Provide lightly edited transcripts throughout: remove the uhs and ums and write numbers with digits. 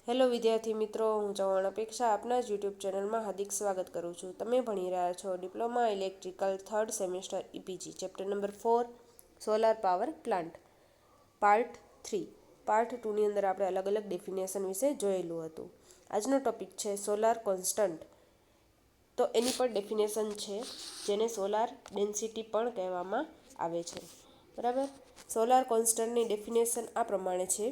Hello વિદ્યાર્થી મિત્રો, હું ચૌહાણ અપેક્ષા આપના જ યુટ્યુબ ચેનલમાં હાર્દિક સ્વાગત કરું છું. તમે ભણી રહ્યા છો diploma electrical third semester EPG chapter number 4 solar power plant part 3. Part 2ની અંદર આપણે અલગ અલગ ડેફિનેશન વિશે જોયેલું હતું. આજનો ટોપિક છે સોલાર કોન્સ્ટન્ટ. તો એની પણ ડેફિનેશન છે, જેને સોલાર ડેન્સિટી પણ કહેવામાં આવે છે. બરાબર. સોલાર કોન્સ્ટન્ટની ડેફિનેશન આ પ્રમાણે છે: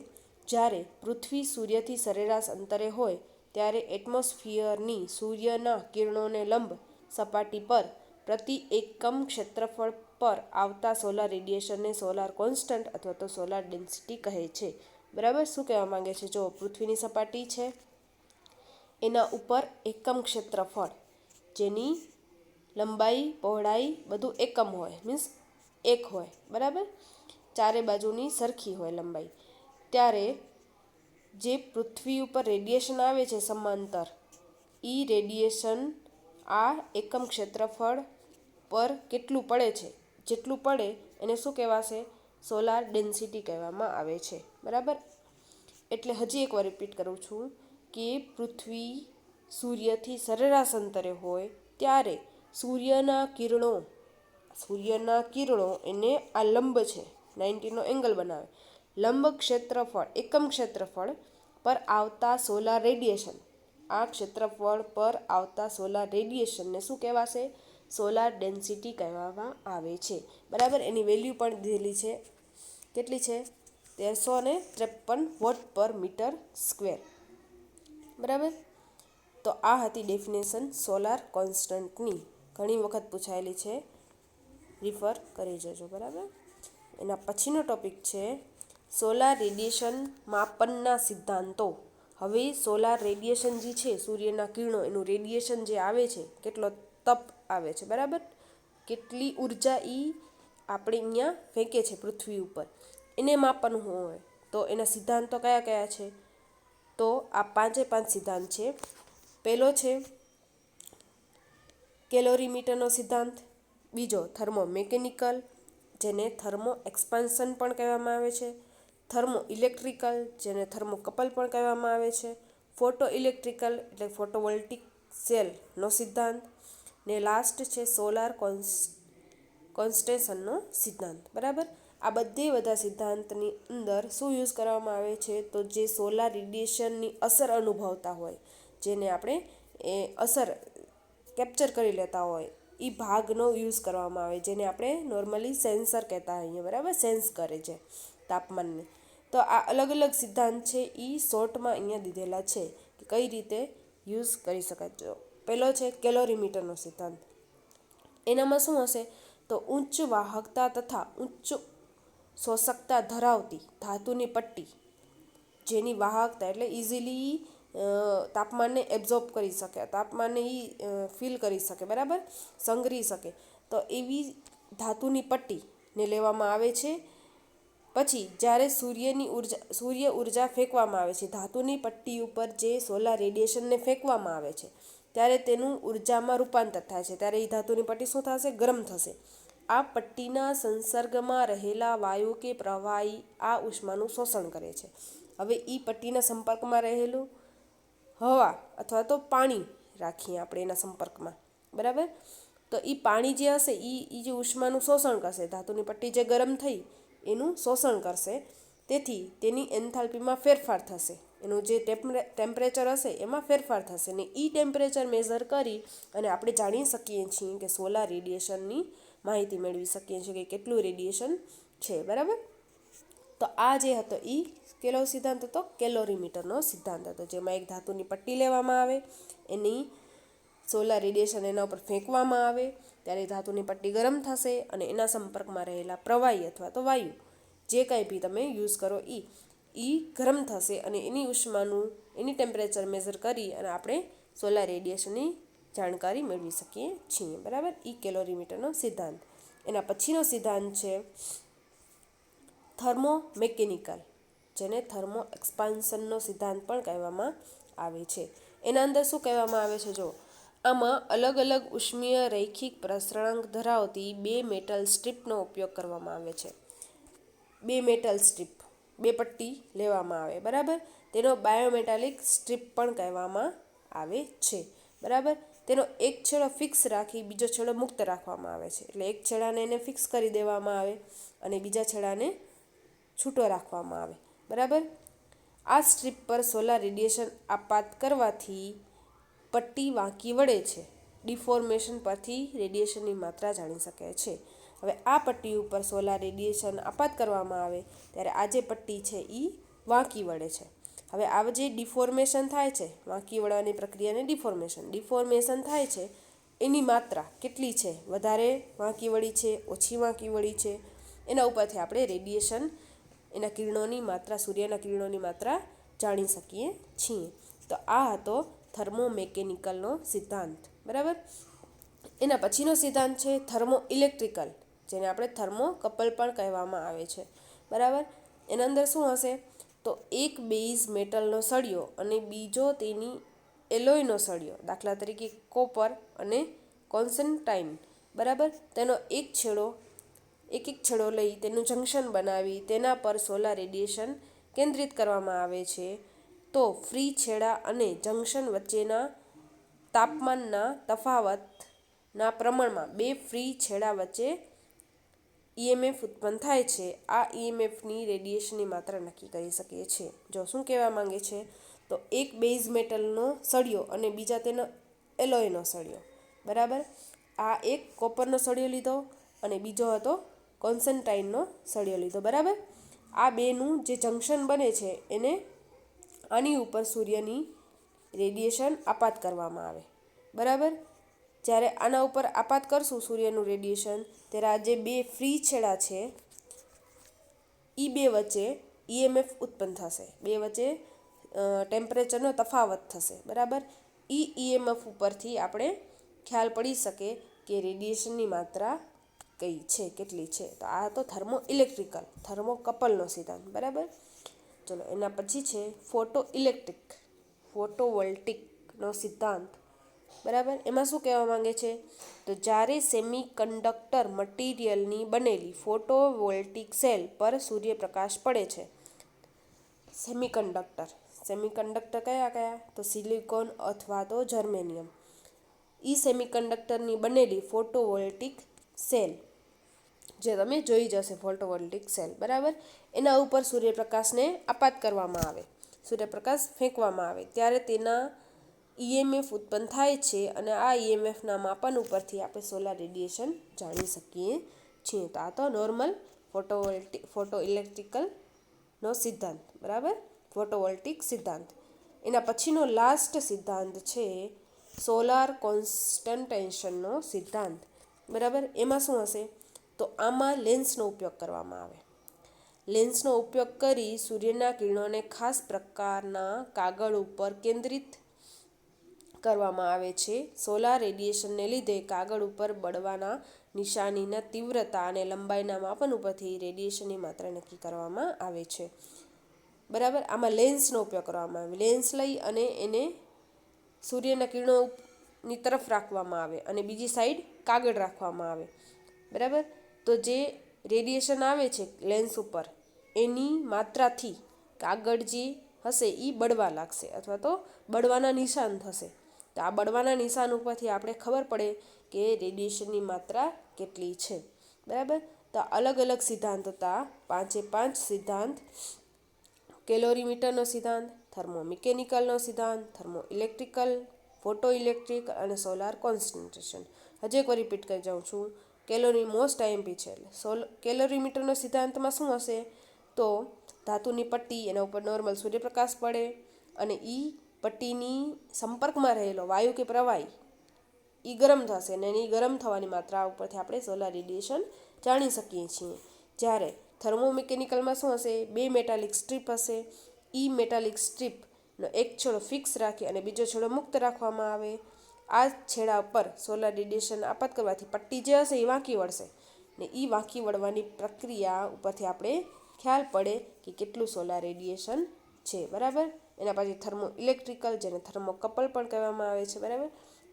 જ્યારે પૃથ્વી સૂર્યથી સરેરાશ અંતરે હોય ત્યારે એટમોસ્ફિયરની સૂર્યના કિરણોને લંબ સપાટી પર પ્રતિ એકમ ક્ષેત્રફળ પર આવતા સોલાર રેડિયેશનને સોલાર કોન્સ્ટન્ટ અથવા તો સોલાર ડેન્સિટી કહે છે. બરાબર. શું કહેવા માંગે છે? જો પૃથ્વીની સપાટી છે, એના ઉપર એકમ ક્ષેત્રફળ, જેની લંબાઈ પહોળાઈ બધું એકમ હોય, મીન્સ એક હોય. બરાબર. ચારે બાજુની સરખી હોય લંબાઈ. ત્યારે જે પૃથ્વી ઉપર રેડિયેશન આવે છે સમાંતર, એ રેડિયેશન આ એકમ ક્ષેત્રફળ પર કેટલું પડે છે, જેટલું પડે એને શું કહેવાશે? સોલાર ડેન્સિટી કહેવામાં આવે છે. બરાબર. એટલે હજી એકવાર રિપીટ કરું છું કે પૃથ્વી સૂર્યથી સરેરાશ અંતરે હોય ત્યારે સૂર્યના કિરણો એને આ લંબ છે, 90નો એંગલ બનાવે. લંબ ક્ષેત્રફળ, એકમ ક્ષેત્રફળ પર આવતા સોલાર રેડિયેશન, આ ક્ષેત્રફળ પર આવતા સોલાર રેડિયેશનને શું કહેવાશે? સોલાર ડેન્સિટી કહેવામાં આવે છે. બરાબર. એની વેલ્યુ પણ દીધેલી છે. કેટલી છે? 1353 વોટ પર મીટર સ્ક્વેર. બરાબર. તો આ હતી ડેફિનેશન સોલાર કોન્સ્ટન્ટની. ઘણી વખત પૂછાયેલી છે, રિફર કરી જજો. બરાબર. એના પછીનો ટોપિક છે સોલાર રેડિયેશન માપનના સિદ્ધાંતો. હવે સોલાર રેડિયેશન જે છે, સૂર્યના કિરણો, એનું રેડિયેશન જે આવે છે, કેટલો તપ આવે છે. બરાબર. કેટલી ઉર્જા આપણે અહીંયા ફેંકે છે પૃથ્વી ઉપર, એને માપવાનું હોય તો એના સિદ્ધાંતો કયા કયા છે? તો આ 5 સિદ્ધાંત છે. પહેલો છે કેલોરીમીટરનો સિદ્ધાંત. બીજો થર્મોમેકેનિકલ, જેને થર્મો એક્સપાન્શન પણ કહેવામાં આવે છે. થર્મો ઇલેક્ટ્રિકલ, જેને થર્મોકપલ પણ કહેવામાં આવે છે. ફોટો ઇલેક્ટ્રિકલ એટલે ફોટોવોલ્ટિક સેલનો સિદ્ધાંત. ને લાસ્ટ છે સોલાર કોન્સ્ટેશનનો સિદ્ધાંત. બરાબર. આ બધા સિદ્ધાંતની અંદર શું યુઝ કરવામાં આવે છે? તો જે સોલાર રેડિયેશનની અસર અનુભવતા હોય, જેને આપણે અસર કેપ્ચર કરી લેતા હોય, એ ભાગનો યુઝ કરવામાં આવે, જેને આપણે નોર્મલી સેન્સર કહેતા હોઈએ. બરાબર. સેન્સ કરે છે તાપમાનને. તો આ અલગ અલગ સિદ્ધાંત છે, એ શોર્ટમાં અહીંયા દીધેલા છે કે કઈ રીતે યુઝ કરી શકાય. પહેલો છે કેલોરીમીટરનો સિદ્ધાંત. એનામાં શું હશે? તો ઉચ્ચ વાહકતા તથા ઉચ્ચ શોષકતા ધરાવતી ધાતુની પટ્ટી, જેની વાહકતા એટલે ઇઝીલી તાપમાનને એબ્ઝોર્બ કરી શકે, તાપમાનને ફીલ કરી શકે. બરાબર. સંગ્રહી શકે. તો એવી ધાતુની પટ્ટીને લેવામાં આવે છે. પછી જ્યારે સૂર્ય ઉર્જા ફેંકવામાં આવે છે, ધાતુની પટ્ટી ઉપર જે સોલાર રેડિયેશનને ફેંકવામાં આવે છે, ત્યારે તેનું ઉર્જામાં રૂપાંતર થાય છે. ત્યારે એ ધાતુની પટ્ટી શું થશે? ગરમ થશે. આ પટ્ટીના સંસર્ગમાં રહેલા વાયુ કે પ્રવાહી આ ઉષ્માનું શોષણ કરે છે. હવે એ પટ્ટીના સંપર્કમાં રહેલું હવા અથવા તો પાણી રાખીએ આપણે એના સંપર્કમાં. બરાબર. તો એ પાણી જે હશે એ જે ઉષ્માનું શોષણ કરશે, ધાતુની પટ્ટી જે ગરમ થઈ એનું શોષણ કરશે. તેથી તેની એન્થાલ્પીમાં ફેરફાર થશે. એનું જે ટેમ્પરેચર હશે એમાં ફેરફાર થશે. ને એ ટેમ્પરેચર મેઝર કરી અને આપણે જાણી શકીએ છીએ કે સોલાર રેડિયેશનની માહિતી મેળવી શકીએ છીએ કે કેટલું રેડિયેશન છે. બરાબર. તો આ જે હતો એ કેલો સિદ્ધાંત હતો? કેલોરીમીટરનો સિદ્ધાંત હતો, જેમાં એક ધાતુની પટ્ટી લેવામાં આવે, એની સોલાર રેડિયેશન એના ઉપર ફેંકવામાં આવે, ત્યારે ધાતુની પટ્ટી ગરમ થશે અને એના સંપર્કમાં રહેલા પ્રવાહી અથવા તો વાયુ, જે કાંઈ બી તમે યુઝ કરો, એ ગરમ થશે અને એની ટેમ્પરેચર મેઝર કરી અને આપણે સોલાર રેડિયેશનની જાણકારી મેળવી શકીએ છીએ. બરાબર. કેલોરીમીટરનો સિદ્ધાંત. એના પછીનો સિદ્ધાંત છે થર્મોમેકેનિકલ, જેને થર્મો એક્સપાન્શનનો સિદ્ધાંત પણ કહેવામાં આવે છે. એના અંદર શું કહેવામાં આવે છે? જો આમાં અલગ અલગ ઉષ્મીય રૈખિક પ્રસરણાંક ધરાવતી 2 મેટલ સ્ટ્રીપનો ઉપયોગ કરવામાં આવે છે. 2 મેટલ સ્ટ્રીપ બે પટ્ટી લેવામાં આવે, બરાબર. તેનો બાયોમેટાલિક સ્ટ્રીપ પણ કહેવામાં આવે છે, બરાબર. તેનો એક છેડો ફિક્સ રાખી બીજો છેડો મુક્ત રાખવામાં આવે છે, એટલે એક છેડાને એને ફિક્સ કરી દેવામાં આવે અને બીજા છેડાને છૂટો રાખવામાં આવે, બરાબર. આ સ્ટ્રીપ પર સોલાર રેડિયેશન આપાત કરવાથી પટ્ટી વાંકી વળે છે. ડિફોર્મેશન પરથી રેડિયેશનની માત્રા જાણી શકે છે. હવે આ પટ્ટી ઉપર સોલાર રેડિયેશન આપાત કરવામાં આવે ત્યારે આ જે પટ્ટી છે એ વાંકી વળે છે. હવે આ જે ડિફોર્મેશન થાય છે, વાંકી વળવાની પ્રક્રિયાને ડિફોર્મેશન થાય છે, એની માત્રા કેટલી છે, વધારે વાંકી વળી છે, ઓછી વાંકી વળી છે, એના ઉપરથી આપણે રેડિયેશન, એના કિરણોની માત્રા, સૂર્યના કિરણોની માત્રા જાણી શકીએ છીએ. તો આ હતો થર્મોમેકેનિકલનો સિદ્ધાંત, બરાબર. એના પછીનો સિદ્ધાંત છે થર્મો ઇલેક્ટ્રિકલ, જેને આપણે થર્મોકપલ પણ કહેવામાં આવે છે, બરાબર. એના અંદર શું હશે તો એક બેઝ મેટલનો સળિયો અને બીજો તેની એલોયનો સળિયો, દાખલા તરીકે કોપર અને કોન્સન્ટાઇન, બરાબર. તેનો એક છેડો લઈ તેનું જંકશન બનાવી તેના પર સોલાર રેડિયેશન કેન્દ્રિત કરવામાં આવે છે. તો ફ્રી છેડા અને જંકશન વચ્ચેના તાપમાનના તફાવતના પ્રમાણમાં બે ફ્રી છેડા વચ્ચે ઈએમએફ ઉત્પન્ન થાય છે. આ ઈએમએફની રેડિયેશનની માત્રા નક્કી કરી શકીએ છીએ. જો શું કહેવા માંગે છે તો એક બેઝ મેટલનો સળિયો અને બીજા તેનો એલોયનો સળિયો, બરાબર. આ એક કોપરનો સળિયો લીધો અને બીજો હતો કોન્સન્ટાઇનનો સળિયો લીધો, બરાબર. આ બેનું જે જંકશન બને છે એને આની ઉપર સૂર્યની રેડિયેશન આપાત કરવામાં આવે, બરાબર. જ્યારે આના ઉપર આપાત કરશું સૂર્યનું રેડિયેશન ત્યારે આ જે બે ફ્રી છેડા છે એ બે વચ્ચે ઈએમએફ ઉત્પન્ન થશે, બે વચ્ચે ટેમ્પરેચરનો તફાવત થશે, બરાબર. ઈએમએફ ઉપરથી આપણે ખ્યાલ પડી શકે કે રેડિયેશનની માત્રા કઈ છે, કેટલી છે. તો આ તો થર્મોકપલનો સિદ્ધાંત, બરાબર. ચલો એના પછી છે ફોટોવોલ્ટિકનો સિદ્ધાંત, બરાબર. એમાં શું કહેવા માંગે છે તો જ્યારે સેમિકન્ડક્ટર મટીરિયલની બનેલી ફોટોવોલ્ટિક સેલ પર સૂર્યપ્રકાશ પડે છે, સેમિકન્ડક્ટર કયા તો સિલિકોન અથવા તો જર્મેનિયમ, સેમિકન્ડક્ટરની બનેલી ફોટોવોલ્ટિક સેલ, જે તમે જોઈ જશે ફોટોવોલ્ટિક સેલ, બરાબર. એના ઉપર સૂર્યપ્રકાશને આપાત કરવામાં આવે, સૂર્યપ્રકાશ ફેંકવામાં આવે ત્યારે તેના ઈએમએફ ઉત્પન્ન થાય છે અને આ ઈએમએફના માપન ઉપરથી આપણે સોલાર રેડિયેશન જાણી શકીએ છીએ. તો આ તો નોર્મલ ફોટો ઇલેક્ટ્રિકલનો સિદ્ધાંત, બરાબર, ફોટોવોલ્ટિક સિદ્ધાંત. એના પછીનો લાસ્ટ સિદ્ધાંત છે સોલાર કોન્સ્ટન્ટેશનનો સિદ્ધાંત, બરાબર. એમાં શું હશે તો આમાં લેન્સનો ઉપયોગ કરવામાં આવે. લેન્સનો ઉપયોગ કરી સૂર્યના કિરણોને ખાસ પ્રકારના કાગળ ઉપર કેન્દ્રિત કરવામાં આવે છે. સોલાર રેડિયેશનને લીધે કાગળ ઉપર બળવાના નિશાનીના તીવ્રતા અને લંબાઈના માપન ઉપરથી રેડિયેશનની માત્રા નક્કી કરવામાં આવે છે, બરાબર. આમાં લેન્સનો ઉપયોગ કરવામાં આવે. લેન્સ લઈ અને એને સૂર્યના કિરણોની તરફ રાખવામાં આવે અને બીજી સાઈડ કાગળ રાખવામાં આવે, બરાબર. તો જે રેડિયેશન આવે છે લેન્સ ઉપર એની માત્રાથી કાગળ જે હશે એ બળવા લાગશે અથવા તો બળવાના નિશાન થશે. તો આ બળવાના નિશાન ઉપરથી આપણે ખબર પડે કે રેડિયેશનની માત્રા કેટલી છે, બરાબર. તો અલગ અલગ સિદ્ધાંત હતા, 5 સિદ્ધાંત: કેલોરીમીટરનો સિદ્ધાંત, થર્મોમિકેનિકલનો સિદ્ધાંત, થર્મો ઇલેક્ટ્રિકલ, ફોટો ઇલેક્ટ્રિક અને સોલાર કોન્સ્ટન્ટેશન. હજી એકવાર રિપીટ કરી જાઉં છું. મોસ્ટ આઈએમપી છે. કેલોરીમીટરનો સિદ્ધાંતમાં શું હશે તો ધાતુની પટ્ટી, એના ઉપર નોર્મલ સૂર્યપ્રકાશ પડે અને એ પટ્ટીની સંપર્કમાં રહેલો વાયુ કે પ્રવાહી એ ગરમ થશે અને એની ગરમ થવાની માત્રા ઉપરથી આપણે સોલાર રેડિયેશન જાણી શકીએ છીએ. જ્યારે થર્મોમિકેનિકલમાં શું હશે, બે મેટાલિક સ્ટ્રીપ હશે, મેટાલિક સ્ટ્રીપનો એક છેડો ફિક્સ રાખી અને બીજો છેડો મુક્ત રાખવામાં આવે. આ છેડા પર સોલાર રેડિયેશન આપાત કરવાથી પટ્ટી જે હશે એ વાંકી વળશે ને એ વાંકી વળવાની પ્રક્રિયા ઉપરથી આપણે ખ્યાલ પડે કે કેટલું સોલાર રેડિયેશન છે, બરાબર. એના પછી થર્મો ઇલેક્ટ્રિકલ, જેને થર્મોકપલ પણ કહેવામાં આવે છે, બરાબર.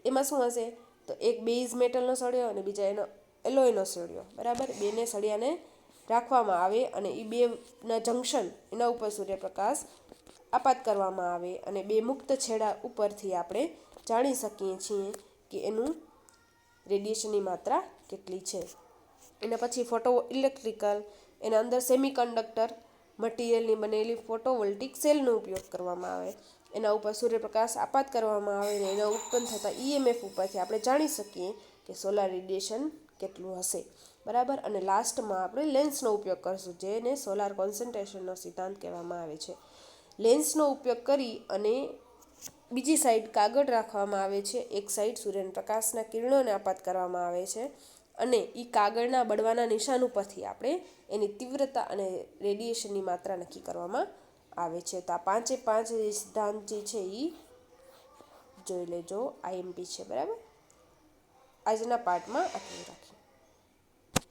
એમાં શું હશે તો એક બેઝ મેટલનો સળિયો અને બીજા એનો એલોયનો સળિયો, બરાબર. બેને સળિયાને રાખવામાં આવે અને એ બેના જંક્શન એના ઉપર સૂર્યપ્રકાશ આપાત કરવામાં આવે અને બે મુક્ત છેડા ઉપરથી આપણે જાણી શકીએ છીએ કે એનું રેડિયેશનની માત્રા કેટલી છે. એના પછી ફોટો ઇલેક્ટ્રિકલ, એના અંદર સેમિકન્ડક્ટર મટીરિયલની બનેલી ફોટોવોલ્ટિક સેલનો ઉપયોગ કરવામાં આવે. એના ઉપર સૂર્યપ્રકાશ આપાત કરવામાં આવે અને એના ઉત્પન્ન થતા EMF ઉપરથી આપણે જાણી શકીએ કે સોલાર રેડિયેશન કેટલું હશે. બરાબર. અને લાસ્ટમાં આપણે લેન્સનો ઉપયોગ કરીશું, જેને સોલાર કોન્સન્ટ્રેશનનો સિદ્ધાંત કહેવામાં આવે છે. લેન્સનો ઉપયોગ કરી અને બીજી સાઈડ કાગળ રાખવામાં આવે છે, એક સાઈડ સૂર્યના પ્રકાશના કિરણોને આપાત કરવામાં આવે છે અને એ કાગળના બળવાના નિશાન ઉપરથી આપણે એની તીવ્રતા અને રેડિયેશનની માત્રા નક્કી કરવામાં આવે છે. તો આ 5 સિદ્ધાંત જે છે એ જોઈ લેજો, IMP છે. બરાબર. આજના પાર્ટમાં આટલું રાખીએ.